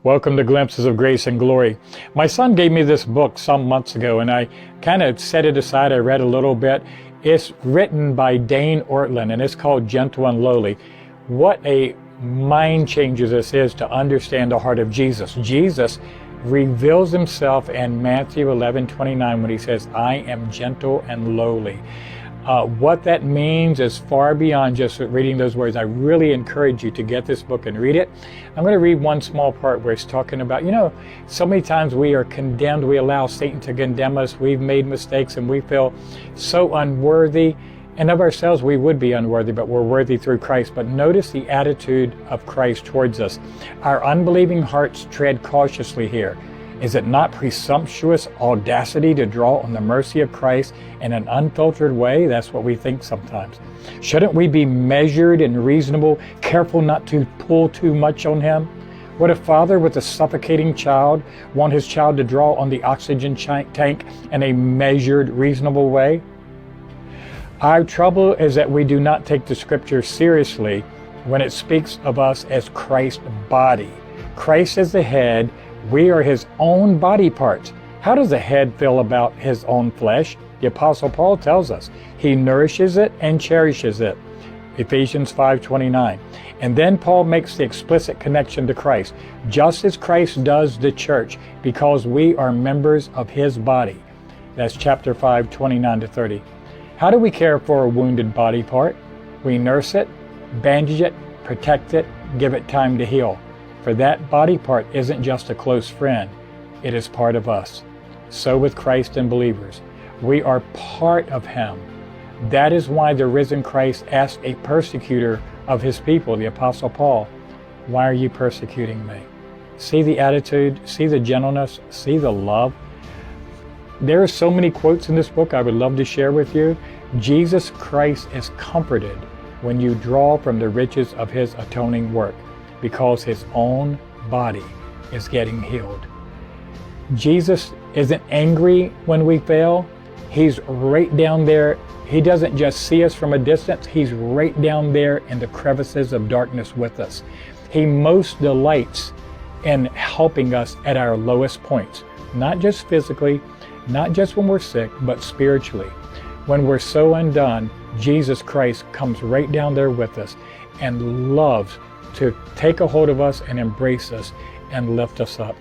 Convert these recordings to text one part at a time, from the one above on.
Welcome to Glimpses of Grace and Glory. My son gave me this book some months ago, and I kind of set it aside. I read a little bit. It's written by Dane Ortlund, and it's called Gentle and Lowly. What a mind changer this is to understand the heart of Jesus. Jesus reveals himself in Matthew 11:29 when he says, I am gentle and lowly. What that means is far beyond just reading those words. I really encourage you to get this book and read it. I'm going to read one small part where it's talking about, so many times we are condemned. We allow Satan to condemn us. We've made mistakes and we feel so unworthy. And of ourselves, we would be unworthy, but we're worthy through Christ. But notice the attitude of Christ towards us. Our unbelieving hearts tread cautiously here. Is it not presumptuous audacity to draw on the mercy of Christ in an unfiltered way? That's what we think sometimes. Shouldn't we be measured and reasonable, careful not to pull too much on him? Would a father with a suffocating child want his child to draw on the oxygen tank in a measured, reasonable way? Our trouble is that we do not take the scripture seriously when it speaks of us as Christ's body. Christ is the head. We are his own body parts. How does the head feel about his own flesh? The Apostle Paul tells us he nourishes it and cherishes it. Ephesians 5:29. And then Paul makes the explicit connection to Christ, just as Christ does the church, because we are members of his body. That's chapter 5:29-30. How do we care for a wounded body part? We nurse it, bandage it, protect it, give it time to heal. For that body part isn't just a close friend, it is part of us. So with Christ and believers, we are part of him. That is why the risen Christ asked a persecutor of his people, the Apostle Paul, why are you persecuting me? See the attitude, see the gentleness, see the love. There are so many quotes in this book I would love to share with you. Jesus Christ is comforted when you draw from the riches of his atoning work, because his own body is getting healed. Jesus isn't angry when we fail. He's right down there. He doesn't just see us from a distance. He's right down there in the crevices of darkness with us. He most delights in helping us at our lowest points, not just physically, not just when we're sick, but spiritually. When we're so undone, Jesus Christ comes right down there with us and loves to take a hold of us and embrace us and lift us up.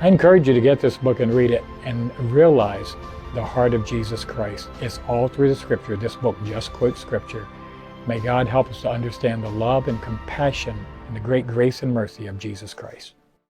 I encourage you to get this book and read it and realize the heart of Jesus Christ. It's all through the scripture. This book just quotes scripture. May God help us to understand the love and compassion and the great grace and mercy of Jesus Christ.